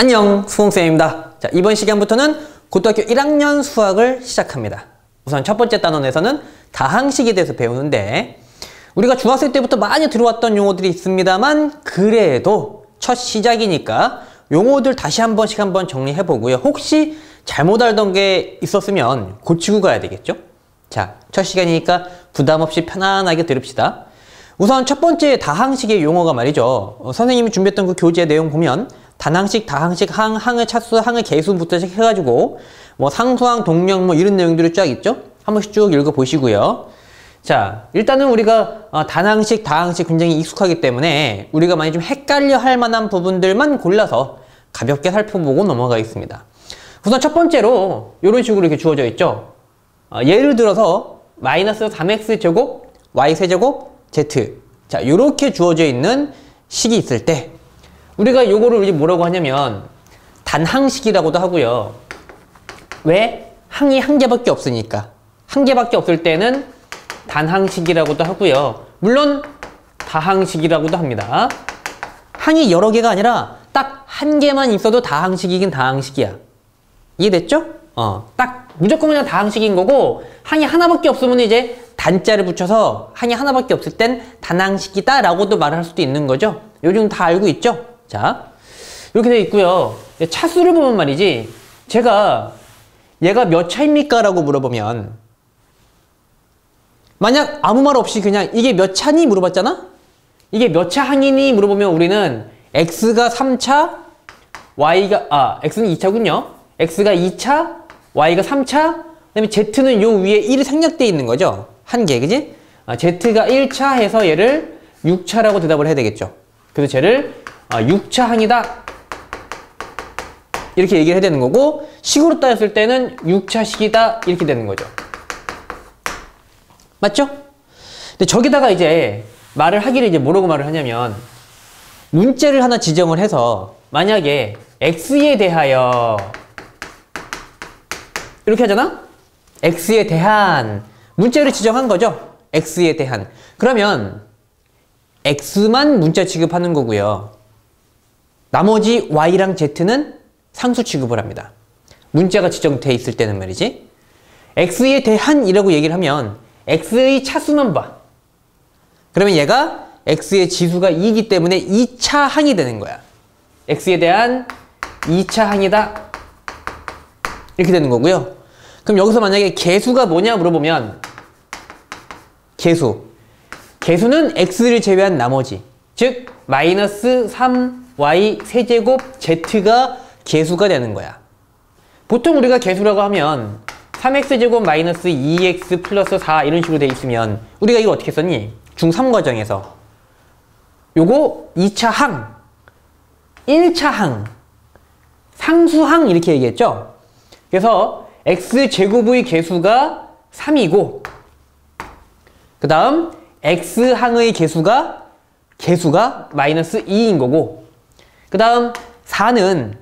안녕, 수홍쌤입니다. 자, 이번 시간부터는 고등학교 1학년 수학을 시작합니다. 우선 첫 번째 단원에서는 다항식에 대해서 배우는데, 우리가 중학생 때부터 많이 들어왔던 용어들이 있습니다만 그래도 첫 시작이니까 용어들 다시 한번 정리해보고요. 혹시 잘못 알던 게 있었으면 고치고 가야 되겠죠? 자, 첫 시간이니까 부담 없이 편안하게 들읍시다. 우선 첫 번째 다항식의 용어가 말이죠. 선생님이 준비했던 그 교재 내용 보면 단항식, 다항식, 항의 차수, 항의 개수부터 시작해가지고 뭐 상수항, 동령 뭐 이런 내용들이 쫙 있죠? 한 번씩 쭉 읽어보시고요. 자, 일단은 우리가 단항식, 다항식 굉장히 익숙하기 때문에 우리가 많이 좀 헷갈려 할 만한 부분들만 골라서 가볍게 살펴보고 넘어가겠습니다. 우선 첫 번째로 이런 식으로 이렇게 주어져 있죠. 예를 들어서 마이너스 3x제곱, y세제곱, z. 자, 이렇게 주어져 있는 식이 있을 때 우리가 요거를 이제 뭐라고 하냐면 단항식이라고도 하고요. 왜? 항이 한 개밖에 없으니까. 한 개밖에 없을 때는 단항식이라고도 하고요. 물론 다항식이라고도 합니다. 항이 여러 개가 아니라 딱 한 개만 있어도 다항식이긴 다항식이야. 이해됐죠? 딱 무조건 그냥 다항식인 거고, 항이 하나밖에 없으면 이제 단자를 붙여서 항이 하나밖에 없을 땐 단항식이다 라고도 말할 수도 있는 거죠. 요즘 다 알고 있죠? 자, 이렇게 되어 있고요. 차수를 보면 말이지, 제가 얘가 몇 차입니까? 라고 물어보면 만약 아무 말 없이 그냥 이게 몇 차니? 물어봤잖아? 이게 몇 차 항이니? 물어보면 우리는 x가 3차, x는 2차군요. x가 2차, y가 3차, 그 다음에 z는 요 위에 1이 생략되어 있는 거죠. 한 개, 그지? z가 1차 해서 얘를 6차라고 대답을 해야 되겠죠. 그래서 쟤를 6차 항이다 이렇게 얘기를 해야 되는 거고, 식으로 따졌을 때는 6차식이다 이렇게 되는 거죠. 맞죠? 근데 저기다가 이제 말을 하기를 이제 뭐라고 말을 하냐면, 문자를 하나 지정을 해서 만약에 x에 대하여 이렇게 하잖아? x에 대한 문자를 지정한 거죠. x에 대한. 그러면 x만 문자 취급하는 거고요. 나머지 y랑 z는 상수 취급을 합니다. 문자가 지정돼 있을 때는 말이지. x에 대한 이라고 얘기를 하면 x의 차수만 봐. 그러면 얘가 x의 지수가 2이기 때문에 2차 항이 되는 거야. x에 대한 2차 항이다 이렇게 되는 거고요. 그럼 여기서 만약에 개수가 뭐냐 물어보면 개수는 x를 제외한 나머지, 즉 마이너스 3y 세제곱 z가 개수가 되는 거야. 보통 우리가 개수라고 하면 3x제곱 마이너스 2x 플러스 4 이런 식으로 돼 있으면 우리가 이걸 어떻게 썼니? 중3 과정에서 요거 2차 항, 1차 항, 상수항 이렇게 얘기했죠? 그래서 x제곱의 개수가 3이고 그 다음 x항의 개수가 마이너스 2인 거고, 그 다음 4는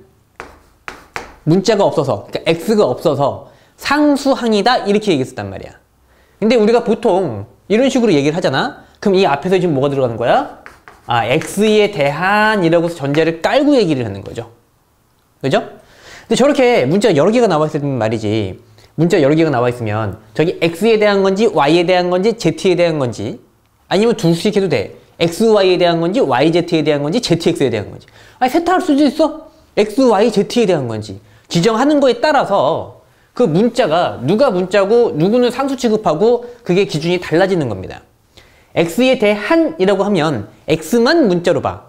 문자가 없어서, 그러니까 x가 없어서 상수항이다 이렇게 얘기했단 말이야. 근데 우리가 보통 이런 식으로 얘기를 하잖아. 그럼 이 앞에서 지금 뭐가 들어가는 거야? x에 대한이라고 해서 전제를 깔고 얘기를 하는 거죠. 그죠? 근데 저렇게 문자가 여러 개가 나와 있으면 말이지, 문자 여러 개가 나와 있으면 저기 x에 대한 건지 y에 대한 건지 z에 대한 건지, 아니면 둘씩 해도 돼. xy에 대한 건지 yz에 대한 건지 zx에 대한 건지, 셋 다 할 수도 있어. x, y, z에 대한 건지 지정하는 거에 따라서 그 문자가 누가 문자고 누구는 상수 취급하고 그게 기준이 달라지는 겁니다. x에 대한 이라고 하면 x만 문자로 봐.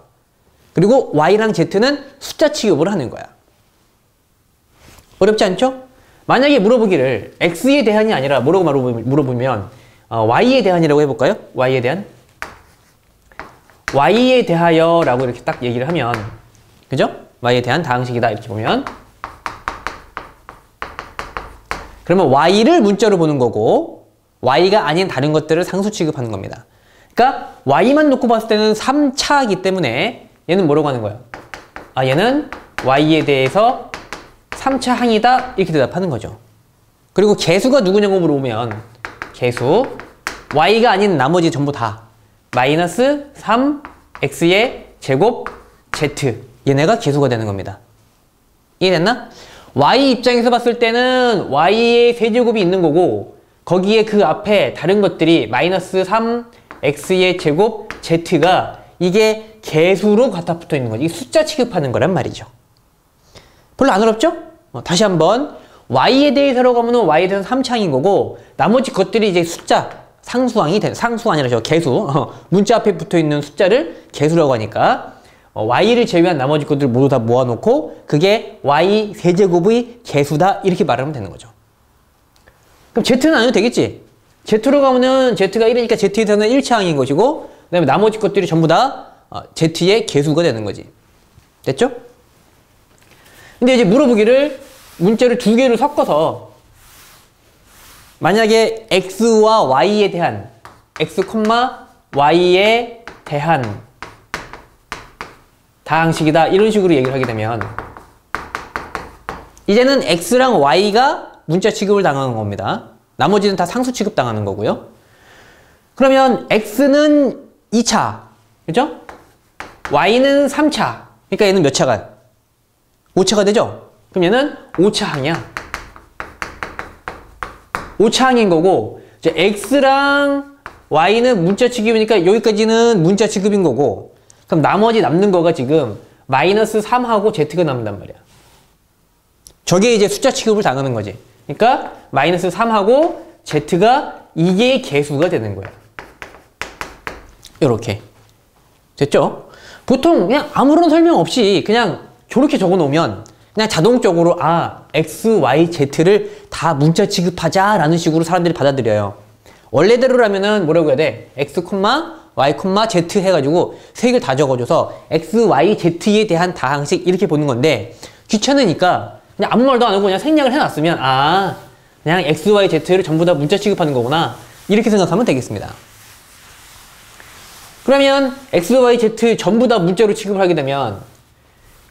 그리고 y랑 z는 숫자 취급을 하는 거야. 어렵지 않죠? 만약에 물어보기를 x에 대한이 아니라 뭐라고 물어보면 y에 대한이라고 해볼까요? y에 대한? y에 대하여 라고 이렇게 딱 얘기를 하면, 그죠? y에 대한 다항식이다 이렇게 보면, 그러면 y를 문자로 보는 거고 y가 아닌 다른 것들을 상수 취급하는 겁니다. 그러니까 y만 놓고 봤을 때는 3차이기 때문에 얘는 뭐라고 하는 거야? 얘는 y에 대해서 3차 항이다 이렇게 대답하는 거죠. 그리고 개수가 누구냐고 물어보면 개수 y가 아닌 나머지 전부 다 마이너스 3x의 제곱 z, 얘네가 개수가 되는 겁니다. 이해됐나? y 입장에서 봤을 때는 y의 세제곱이 있는 거고 거기에 그 앞에 다른 것들이 마이너스 3, x의 제곱, z가 이게 개수로 갖다 붙어 있는 거지. 이 숫자 취급하는 거란 말이죠. 별로 안 어렵죠? 다시 한번 y에 대해서라고 하면 y에 대해서 3차항인 거고 나머지 것들이 이제 숫자 상수항이 상수가 아니라 저 개수 문자 앞에 붙어 있는 숫자를 개수라고 하니까 y를 제외한 나머지 것들 모두 다 모아놓고 그게 y 세제곱의 개수다 이렇게 말하면 되는 거죠. 그럼 z는 안 해도 되겠지? z로 가면은 z가 1이니까 z에서는 1차항인 것이고 그 다음에 나머지 것들이 전부 다 z의 개수가 되는 거지. 됐죠? 근데 이제 물어보기를 문자를 두 개를 섞어서 만약에 x와 y에 대한 x, y에 대한 다항식이다 이런 식으로 얘기를 하게 되면 이제는 x랑 y가 문자 취급을 당하는 겁니다. 나머지는 다 상수 취급 당하는 거고요. 그러면 x는 2차, 그죠? y는 3차. 그러니까 얘는 몇 차가? 5차가 되죠? 그럼 얘는 5차항이야. 5차항인 거고 이제 x랑 y는 문자 취급이니까 여기까지는 문자 취급인 거고 그럼 나머지 남는 거가 지금 마이너스 3하고 z가 남는단 말이야. 저게 이제 숫자 취급을 당하는 거지. 그러니까 마이너스 3하고 z가 이게 개수가 되는 거야. 이렇게. 됐죠? 보통 그냥 아무런 설명 없이 그냥 저렇게 적어 놓으면 그냥 자동적으로 x, y, z를 다 문자 취급하자라는 식으로 사람들이 받아들여요. 원래대로라면은 뭐라고 해야 돼? x, y, z 해가지고 세 개를 다 적어줘서 x, y, z에 대한 다항식 이렇게 보는 건데 귀찮으니까 그냥 아무 말도 안 하고 그냥 생략을 해놨으면 그냥 x, y, z를 전부 다 문자 취급하는 거구나 이렇게 생각하면 되겠습니다. 그러면 x, y, z 전부 다 문자로 취급을 하게 되면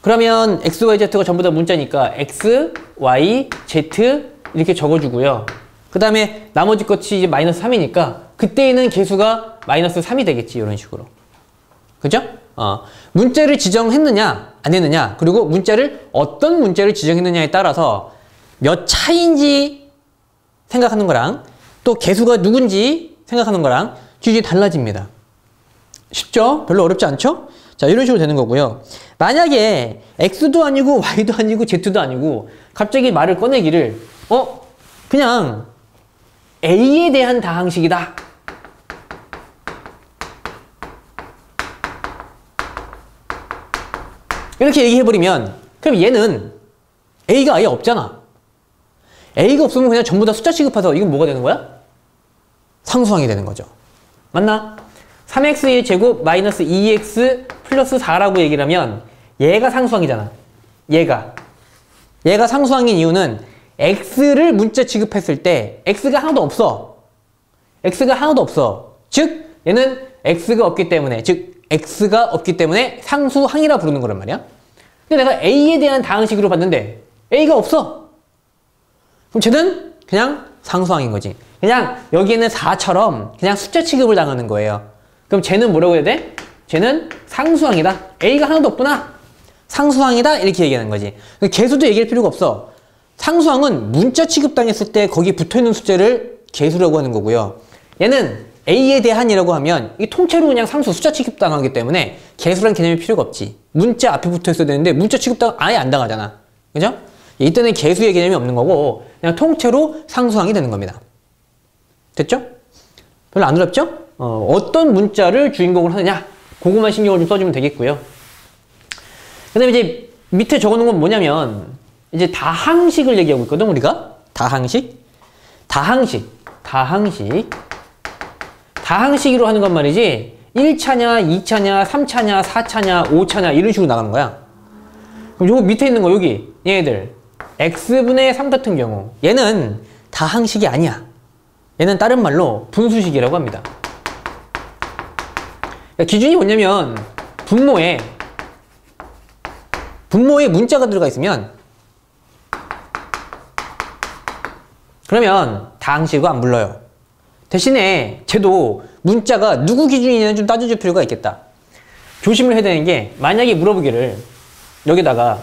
그러면 x, y, z가 전부 다 문자니까 x, y, z 이렇게 적어주고요. 그 다음에 나머지 것이 이제 마이너스 3이니까 그때에는 개수가 마이너스 3이 되겠지. 이런 식으로. 그죠? 문자를 지정했느냐 안 했느냐 그리고 문자를 어떤 문자를 지정했느냐에 따라서 몇 차인지 생각하는 거랑 또 개수가 누군지 생각하는 거랑 기준이 달라집니다. 쉽죠? 별로 어렵지 않죠? 자, 이런 식으로 되는 거고요. 만약에 x도 아니고 y도 아니고 z도 아니고 갑자기 말을 꺼내기를 그냥 a에 대한 다항식이다. 이렇게 얘기해버리면 그럼 얘는 a가 아예 없잖아. a가 없으면 그냥 전부 다 숫자 취급해서 이건 뭐가 되는 거야? 상수항이 되는 거죠. 맞나? 3x의 제곱 마이너스 2x 플러스 4라고 얘기를 하면 얘가 상수항이잖아. 얘가 상수항인 이유는 x를 문자 취급했을 때 x가 하나도 없어. 즉 얘는 x가 없기 때문에 상수항이라 부르는 거란 말이야. 근데 내가 a에 대한 다항식으로 봤는데 a가 없어. 그럼 쟤는 그냥 상수항인 거지. 그냥 여기에는 4처럼 그냥 숫자 취급을 당하는 거예요. 그럼 쟤는 뭐라고 해야 돼? 쟤는 상수항이다. a가 하나도 없구나. 상수항이다 이렇게 얘기하는 거지. 개수도 얘기할 필요가 없어. 상수항은 문자 취급당했을 때 거기 붙어있는 숫자를 개수라고 하는 거고요. 얘는 a에 대한이라고 하면 이 통째로 그냥 상수 숫자 취급당하기 때문에 개수란 개념이 필요가 없지. 문자 앞에 붙어 있어야 되는데 문자 취급당 아예 안 당하잖아. 그죠? 이때는 개수의 개념이 없는 거고 그냥 통째로 상수항이 되는 겁니다. 됐죠? 별로 안 어렵죠? 어떤 문자를 주인공으로 하느냐 그것만 신경을 좀 써주면 되겠고요. 그 다음에 이제 밑에 적어놓은 건 뭐냐면 이제 다항식을 얘기하고 있거든 우리가. 다항식으로 하는 건 말이지 1차냐 2차냐 3차냐 4차냐 5차냐 이런 식으로 나가는 거야. 그럼 요거 밑에 있는 거 여기 얘네들 x분의 3 같은 경우 얘는 다항식이 아니야. 얘는 다른 말로 분수식이라고 합니다. 기준이 뭐냐면 분모에 문자가 들어가 있으면 그러면 다항식으로 안 불러요. 대신에 쟤도 문자가 누구 기준이냐는 좀 따져줄 필요가 있겠다. 조심을 해야 되는 게 만약에 물어보기를 여기다가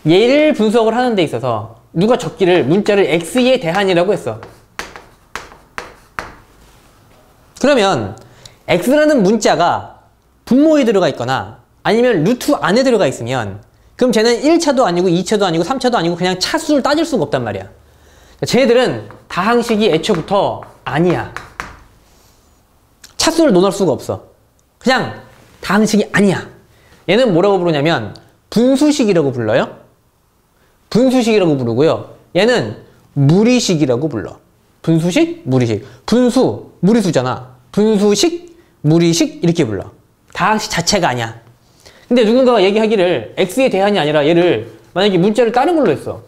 얘를 분석을 하는 데 있어서 누가 적기를 문자를 x에 대한이라고 했어. 그러면 x라는 문자가 분모에 들어가 있거나 아니면 루트 안에 들어가 있으면 그럼 쟤는 1차도 아니고 2차도 아니고 3차도 아니고 그냥 차수를 따질 수가 없단 말이야. 쟤네들은 다항식이 애초부터 아니야. 차수를 논할 수가 없어. 그냥 다항식이 아니야. 얘는 뭐라고 부르냐면 분수식이라고 불러요. 분수식이라고 부르고요. 얘는 무리식이라고 불러. 분수식, 무리식. 분수, 무리수잖아. 분수식, 무리식 이렇게 불러. 다항식 자체가 아니야. 근데 누군가가 얘기하기를 x에 대한이 아니라 얘를 만약에 문자를 다른 걸로 했어.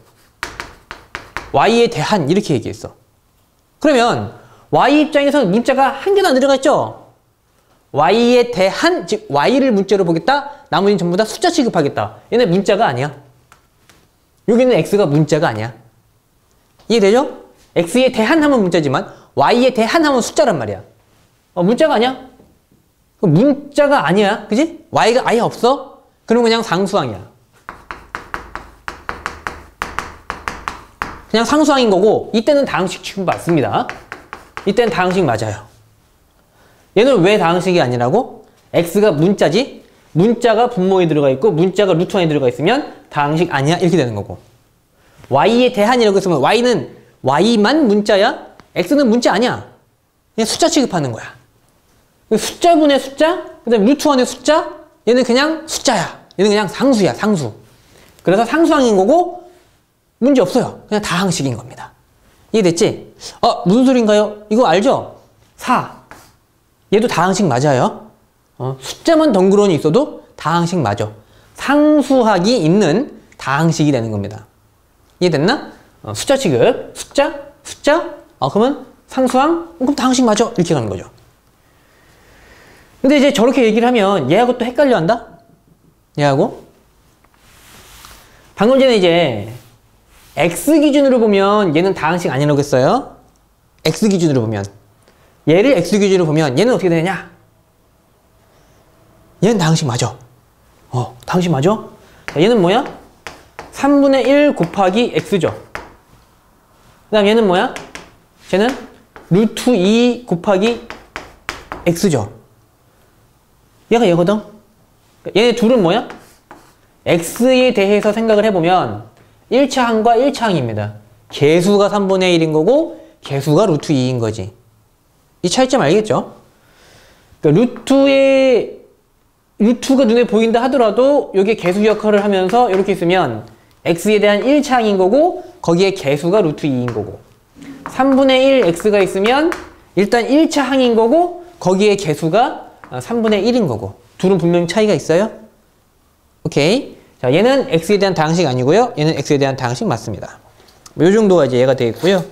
y에 대한 이렇게 얘기했어. 그러면 y 입장에서는 문자가 한 개도 안 들어가 있죠? y에 대한, 즉 y를 문자로 보겠다. 나머지는 전부 다 숫자 취급하겠다. 얘는 문자가 아니야. 여기는 x가 문자가 아니야. 이해되죠? x에 대한 하면 문자지만 y에 대한 하면 숫자란 말이야. 문자가 아니야? 문자가 아니야. 그지? y가 아예 없어? 그럼 그냥 상수항이야. 그냥 상수항인 거고 이때는 다항식 취급 맞습니다. 이때는 다항식 맞아요. 얘는 왜 다항식이 아니라고? x가 문자지? 문자가 분모에 들어가 있고 문자가 루트 안에 들어가 있으면 다항식 아니야 이렇게 되는 거고, y에 대한이라고 했으면 y는 y만 문자야? x는 문자 아니야. 그냥 숫자 취급하는 거야. 숫자분의 숫자, 그 다음에 루트 안의 숫자, 얘는 그냥 숫자야. 얘는 그냥 상수야, 상수. 그래서 상수항인 거고 문제 없어요. 그냥 다항식인 겁니다. 이해됐지? 무슨 소린가요? 이거 알죠? 4. 얘도 다항식 맞아요. 숫자만 덩그러니 있어도 다항식 맞아. 상수항이 있는 다항식이 되는 겁니다. 이해됐나? 숫자 취급, 숫자, 그러면 상수항? 그럼 다항식 맞아. 이렇게 가는 거죠. 근데 이제 저렇게 얘기를 하면 얘하고 또 헷갈려 한다? 얘하고? 방금 전에 이제 x 기준으로 보면 얘는 다항식 아니라고 했어요. x 기준으로 보면. 얘를 x 기준으로 보면 얘는 어떻게 되느냐? 얘는 다항식 맞아. 다항식 맞아? 자, 얘는 뭐야? 3분의 1 곱하기 x죠. 그 다음 얘는 뭐야? 쟤는 루트 2 곱하기 x죠. 얘가 얘거든? 얘네 둘은 뭐야? x에 대해서 생각을 해보면 1차 항과 1차 항입니다. 개수가 3분의 1인 거고 개수가 루트 2인 거지. 이 차이점 알겠죠? 그러니까 루트가 눈에 보인다 하더라도 이게 개수 역할을 하면서 이렇게 있으면 x에 대한 1차 항인 거고 거기에 개수가 루트 2인 거고, 3분의 1 x가 있으면 일단 1차 항인 거고 거기에 개수가 3분의 1인 거고, 둘은 분명히 차이가 있어요. 오케이. 자, 얘는 x에 대한 다항식 아니고요. 얘는 x에 대한 다항식 맞습니다. 요 정도가 이제 얘가 되겠고요.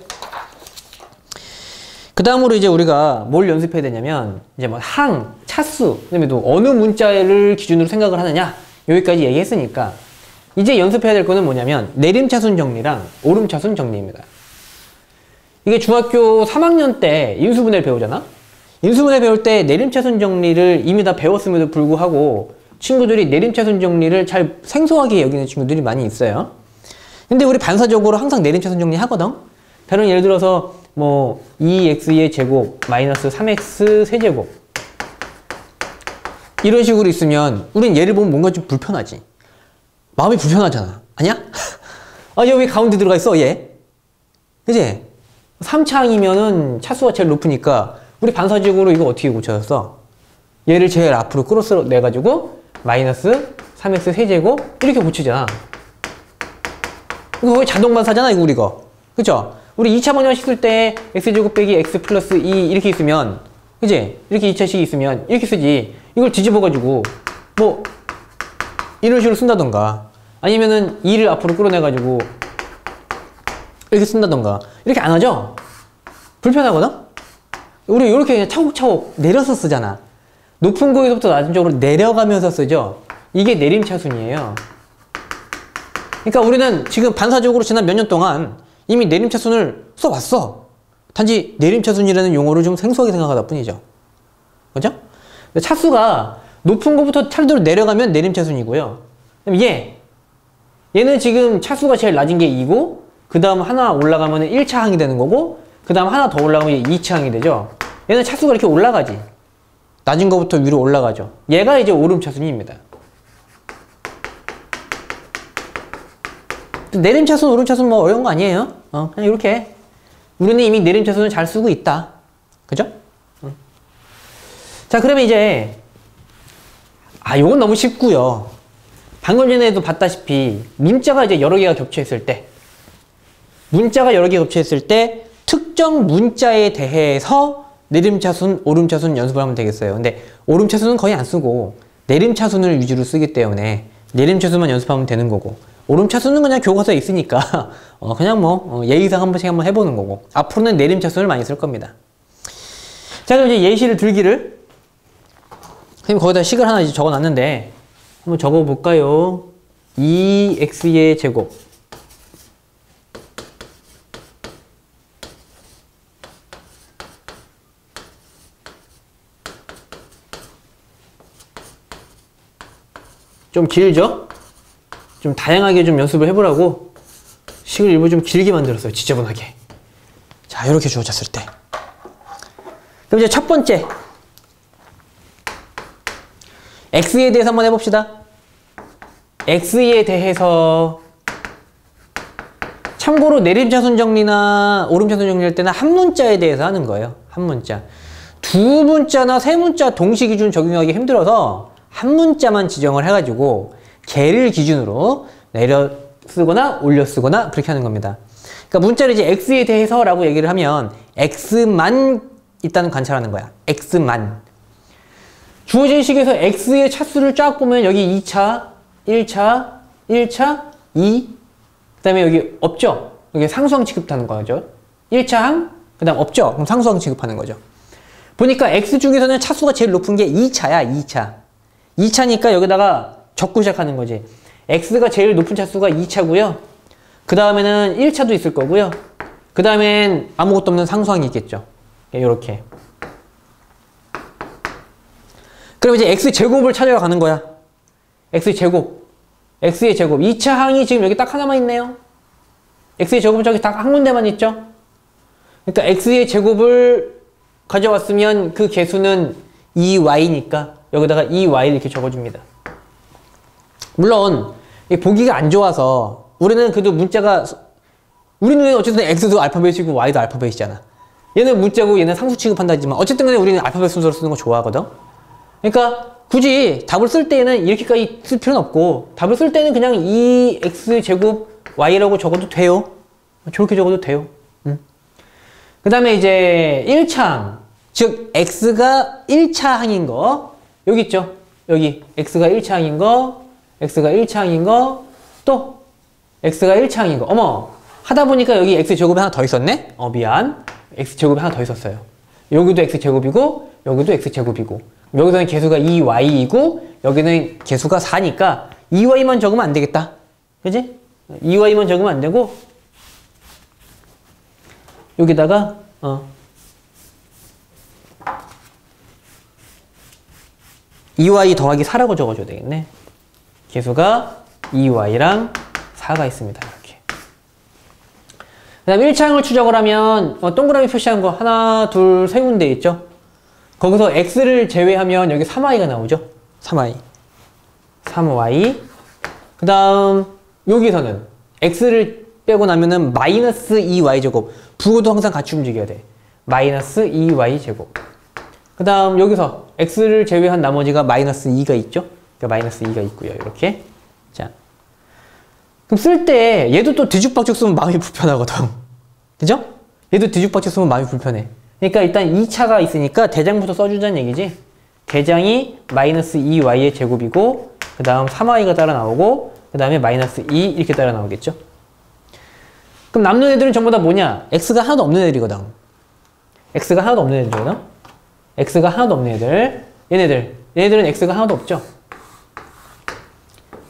그 다음으로 이제 우리가 뭘 연습해야 되냐면, 이제 뭐 항, 차수, 그 다음에 또 어느 문자를 기준으로 생각을 하느냐, 여기까지 얘기했으니까, 이제 연습해야 될 거는 뭐냐면, 내림차순 정리랑 오름차순 정리입니다. 이게 중학교 3학년 때 인수분해를 배우잖아? 인수분해 배울 때 내림차순 정리를 이미 다 배웠음에도 불구하고 친구들이 내림차순 정리를 잘 생소하게 여기는 친구들이 많이 있어요. 근데 우리 반사적으로 항상 내림차순 정리 하거든? 다른 예를 들어서 뭐 2x의 제곱 마이너스 3x 세제곱 이런 식으로 있으면 우린 얘를 보면 뭔가 좀 불편하지. 마음이 불편하잖아. 아니야? 얘 왜 가운데 들어가 있어 얘? 그치? 3차항이면은 차수가 제일 높으니까 우리 반사적으로 이거 어떻게 고쳐졌어? 얘를 제일 앞으로 끌어내가지고 마이너스 3x 세제곱 이렇게 고치잖아. 이거 거의 자동 반사잖아 이거 우리 거. 그쵸? 우리 2차 방정식 쓸 때 x제곱 빼기 x 플러스 2 이렇게 있으면, 그치? 이렇게 2차식이 있으면 이렇게 쓰지. 이걸 뒤집어가지고 뭐 이런 식으로 쓴다던가, 아니면은 2를 앞으로 끌어내가지고 이렇게 쓴다던가 이렇게 안 하죠? 불편하거든? 우리 이렇게 그냥 차곡차곡 내려서 쓰잖아. 높은 거에서부터 낮은 쪽으로 내려가면서 쓰죠? 이게 내림차순이에요. 그러니까 우리는 지금 반사적으로 지난 몇 년 동안 이미 내림차순을 써왔어. 단지 내림차순이라는 용어를 좀 생소하게 생각하다 뿐이죠. 그죠? 차수가 높은 것부터 차례대로 내려가면 내림차순이고요. 그럼 얘는 지금 차수가 제일 낮은 게 2고 그 다음 하나 올라가면 1차 항이 되는 거고 그 다음 하나 더 올라가면 2차 항이 되죠. 얘는 차수가 이렇게 올라가지. 낮은 거부터 위로 올라가죠. 얘가 이제 오름차순입니다. 내림차순, 오름차순 뭐 어려운 거 아니에요. 그냥 이렇게 우리는 이미 내림차순을 잘 쓰고 있다. 그죠? 자, 그러면 이제 요건 너무 쉽고요. 방금 전에도 봤다시피 문자가 이제 여러 개가 겹쳐있을 때 문자가 여러 개 겹쳐있을 때 특정 문자에 대해서 내림차순, 오름차순 연습을 하면 되겠어요. 근데 오름차순은 거의 안 쓰고 내림차순을 위주로 쓰기 때문에 내림차순만 연습하면 되는 거고 오름차순은 그냥 교과서에 있으니까 그냥 뭐 예의상 한 번씩 한번 해보는 거고 앞으로는 내림차순을 많이 쓸 겁니다. 자, 그럼 이제 예시를 들기를 선생님 거기다 식을 하나 이제 적어놨는데 한번 적어볼까요? 2x의 제곱 좀 길죠? 좀 다양하게 좀 연습을 해보라고 식을 일부 좀 길게 만들었어요. 지저분하게. 자, 이렇게 주어졌을 때 그럼 이제 첫 번째 x에 대해서 한번 해봅시다. x에 대해서 참고로 내림차순 정리나 오름차순 정리할 때는 한 문자에 대해서 하는 거예요. 한 문자. 두 문자나 세 문자 동시 기준 적용하기 힘들어서 한 문자만 지정을 해가지고 걔를 기준으로 내려 쓰거나 올려 쓰거나 그렇게 하는 겁니다. 그러니까 문자를 이제 x에 대해서 라고 얘기를 하면 x만 일단 관찰하는 거야. x만. 주어진 식에서 x의 차수를 쫙 보면 여기 2차, 1차, 1차, 2, 그 다음에 여기 없죠? 여기 상수항 취급하는 거죠. 1차 항, 그 다음 없죠? 그럼 상수항 취급하는 거죠. 보니까 x 중에서는 차수가 제일 높은 게 2차야, 2차. 2차니까 여기다가 적고 시작하는 거지. x가 제일 높은 차수가 2차고요. 그 다음에는 1차도 있을 거고요. 그 다음엔 아무것도 없는 상수항이 있겠죠. 이렇게. 그럼 이제 x제곱을 찾아가 가는 거야. x제곱. x의 제곱. 2차 항이 지금 여기 딱 하나만 있네요. x의 제곱은 저기 딱 한 군데만 있죠. 그러니까 x의 제곱을 가져왔으면 그 개수는 2y니까 여기다가 2y를 이렇게 적어줍니다. 물론 보기가 안 좋아서 우리는 그래도 문자가 우리 눈에는 어쨌든 x도 알파벳이고 y도 알파벳이잖아. 얘는 문자고 얘는 상수 취급한다 했지만 어쨌든 간에 우리는 알파벳 순서로 쓰는 거 좋아하거든. 그러니까 굳이 답을 쓸 때는 이렇게까지 쓸 필요는 없고 답을 쓸 때는 그냥 2x제곱 y라고 적어도 돼요. 저렇게 적어도 돼요. 그 다음에 이제 1차항, 즉 x가 1차항인 거 여기 있죠. 여기 x가 1차항인 거, x가 1차항인 거, 또 x가 1차항인 거. 어머, 하다 보니까 여기 x제곱이 하나 더 있었네? 미안. x제곱이 하나 더 있었어요. 여기도 x제곱이고 여기도 x제곱이고 여기서는 개수가 2y이고 여기는 개수가 4니까 2y만 적으면 안 되겠다. 그지? 2y만 적으면 안 되고 여기다가 2y 더하기 4라고 적어줘야 되겠네. 개수가 2y랑 4가 있습니다. 이렇게. 그 다음 1차항을 추적을 하면 동그라미 표시한 거 하나, 둘, 세 군데 있죠. 거기서 x를 제외하면 여기 3y가 나오죠. 3y. 3y. 그 다음 여기서는 x를 빼고 나면은 마이너스 2y제곱. 부호도 항상 같이 움직여야 돼. 마이너스 2y제곱. 그 다음 여기서 x를 제외한 나머지가 마이너스 2가 있죠. 그러니까 마이너스 2가 있고요. 이렇게. 자, 그럼 쓸 때 얘도 또 뒤죽박죽 쓰면 마음이 불편하거든. 그죠? 얘도 뒤죽박죽 쓰면 마음이 불편해. 그러니까 일단 2차가 있으니까 대장부터 써주자는 얘기지. 대장이 마이너스 2y의 제곱이고 그 다음 3y가 따라 나오고 그 다음에 마이너스 2 이렇게 따라 나오겠죠. 그럼 남는 애들은 전부 다 뭐냐? x가 하나도 없는 애들이거든. x가 하나도 없는 애들이거든. x가 하나도 없는 애들. 얘네들은 x가 하나도 없죠.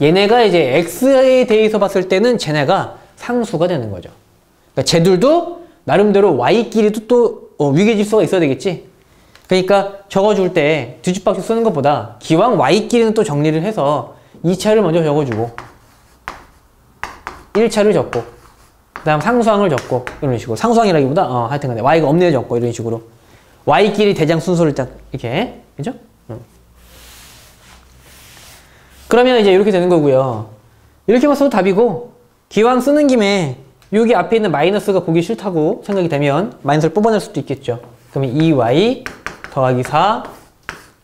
얘네가 이제 x에 대해서 봤을 때는 쟤네가 상수가 되는 거죠. 그러니까 쟤들도 나름대로 y끼리도 또 위계질서가 있어야 되겠지. 그러니까 적어줄 때 뒤집박죽 쓰는 것보다 기왕 y끼리는 또 정리를 해서 2차를 먼저 적어주고 1차를 적고, 그 다음 상수항을 적고, 이런 식으로. 상수항이라기보다, 하여튼 간에 y가 없는 애 적고, 이런 식으로. y끼리 대장 순서를 딱, 이렇게. 그죠? 그러면 이제 이렇게 되는 거고요. 이렇게만 써도 답이고, 기왕 쓰는 김에, 여기 앞에 있는 마이너스가 보기 싫다고 생각이 되면, 마이너스를 뽑아낼 수도 있겠죠. 그러면 2y 더하기 4,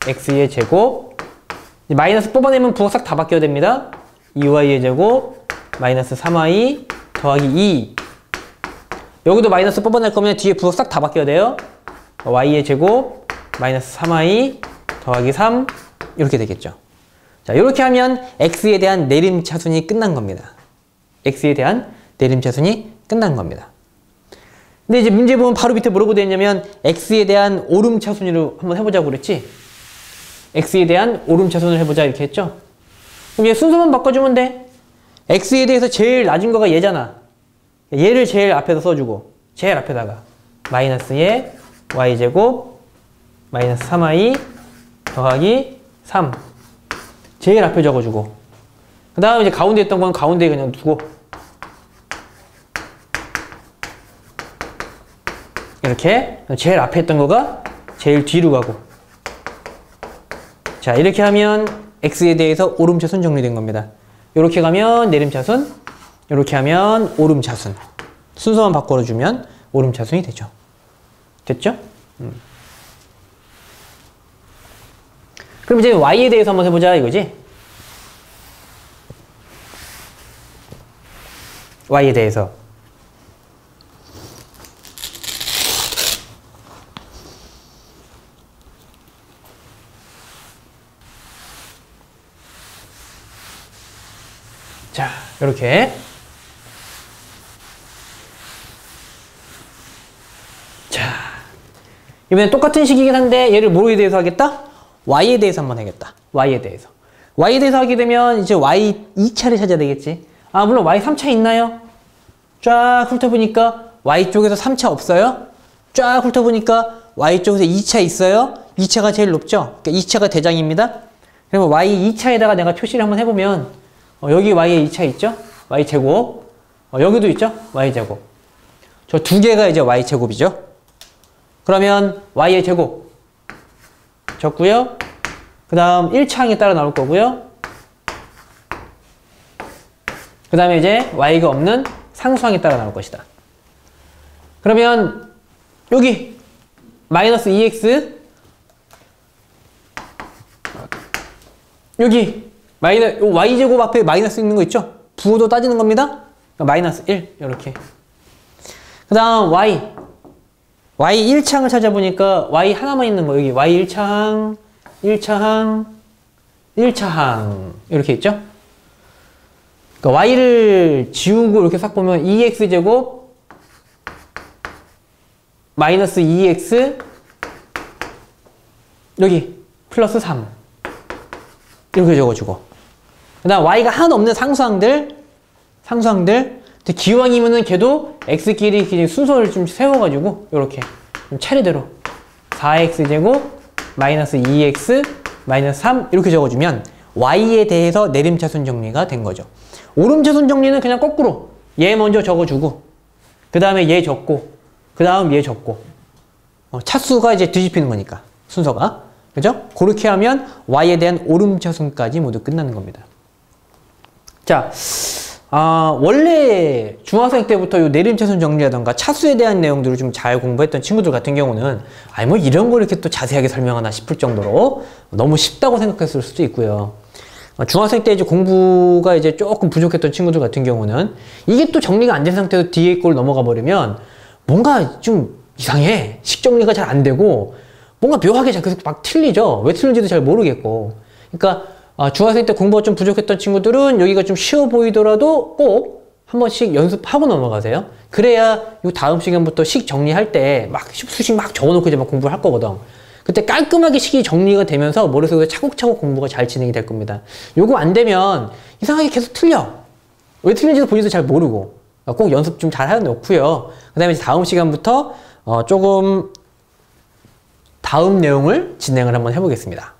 x의 제곱. 마이너스 뽑아내면 부호가 싹 다 바뀌어야 됩니다. 2y의 제곱, 마이너스 3y 더하기 2. 여기도 마이너스 뽑아낼 거면 뒤에 부호 싹 다 바뀌어야 돼요. y의 제곱, 마이너스 3y 더하기 3. 이렇게 되겠죠. 자, 이렇게 하면 x에 대한 내림차순이 끝난 겁니다. x에 대한 내림차순이 끝난 겁니다. 근데 이제 문제 보면 바로 밑에 뭐라고 되어 있냐면 x에 대한 오름차순으로 한번 해보자고 그랬지? x에 대한 오름차순을 해보자 이렇게 했죠? 그럼 얘 순서만 바꿔주면 돼. x에 대해서 제일 낮은 거가 얘잖아. 얘를 제일 앞에다 써주고 제일 앞에다가 마이너스 에 y제곱 마이너스 3y 더하기 3 제일 앞에 적어주고 그 다음 이제 가운데 있던 건 가운데에 그냥 두고 이렇게 제일 앞에 있던 거가 제일 뒤로 가고 자 이렇게 하면 x에 대해서 오름차순 정리된 겁니다. 이렇게 가면 내림차순 이렇게 하면 오름차순 순서만 바꿔주면 오름차순이 되죠. 됐죠? 그럼 이제 y에 대해서 한번 해보자 이거지? y에 대해서 자 이렇게 자 이번엔 똑같은 식이긴 한데 얘를 뭐에 대해서 하겠다? y에 대해서 한번 하겠다. y에 대해서 하게 되면 이제 y 2차를 찾아야 되겠지. 아 물론 y 3차 있나요? 쫙 훑어보니까 y 쪽에서 3차 없어요? 쫙 훑어보니까 y 쪽에서 2차 있어요? 2차가 제일 높죠? 그러니까 2차가 대장입니다. 그러면 y 2차에다가 내가 표시를 한번 해보면 여기 y에 2차 있죠? y제곱 여기도 있죠? y제곱 저 두 개가 이제 y제곱이죠? 그러면 y의 제곱 적고요. 그 다음 1차항에 따라 나올 거고요. 그 다음에 이제 y가 없는 상수항에 따라 나올 것이다. 그러면 여기 마이너스 2x 여기 y제곱 앞에 마이너스 있는 거 있죠? 부호도 따지는 겁니다. 그러니까 마이너스 1 이렇게 그 다음 y 1차항을 찾아보니까 y 하나만 있는 거 여기 y 1차항 1차항 이렇게 있죠? 그러니까 y를 지우고 이렇게 싹 보면 2x제곱 마이너스 2x 여기 플러스 3 이렇게 적어주고 그 다음 y가 하나도 없는 상수항들 기왕이면은 걔도 x끼리 순서를 좀 세워가지고 이렇게 차례대로 4x제곱 마이너스 2x 마이너스 3 이렇게 적어주면 y에 대해서 내림차순 정리가 된 거죠. 오름차순 정리는 그냥 거꾸로 얘 먼저 적어주고 그 다음에 얘 적고 그 다음 얘 적고 차수가 이제 뒤집히는 거니까 순서가 그죠? 그렇게 하면 y에 대한 오름차순까지 모두 끝나는 겁니다. 자, 원래 중학생 때부터 요 내림차순 정리라던가 차수에 대한 내용들을 좀 잘 공부했던 친구들 같은 경우는 아니 뭐 이런 걸 이렇게 또 자세하게 설명하나 싶을 정도로 너무 쉽다고 생각했을 수도 있고요. 중학생 때 이제 공부가 이제 조금 부족했던 친구들 같은 경우는 이게 또 정리가 안 된 상태에서 뒤에 걸 넘어가 버리면 뭔가 좀 이상해. 식 정리가 잘 안 되고 뭔가 묘하게 계속 막 틀리죠. 왜 틀린지도 잘 모르겠고. 그러니까 중학생 때 공부가 좀 부족했던 친구들은 여기가 좀 쉬워 보이더라도 꼭 한 번씩 연습하고 넘어가세요. 그래야 이 다음 시간부터 식 정리할 때 막 수식 막 적어놓고 이제 막 공부를 할 거거든. 그때 깔끔하게 식이 정리가 되면서 머릿속에 차곡차곡 공부가 잘 진행이 될 겁니다. 요거 안 되면 이상하게 계속 틀려. 왜 틀린지도 본인도 잘 모르고. 꼭 연습 좀 잘 해놓고요. 그 다음에 다음 시간부터 조금 다음 내용을 진행을 한번 해보겠습니다.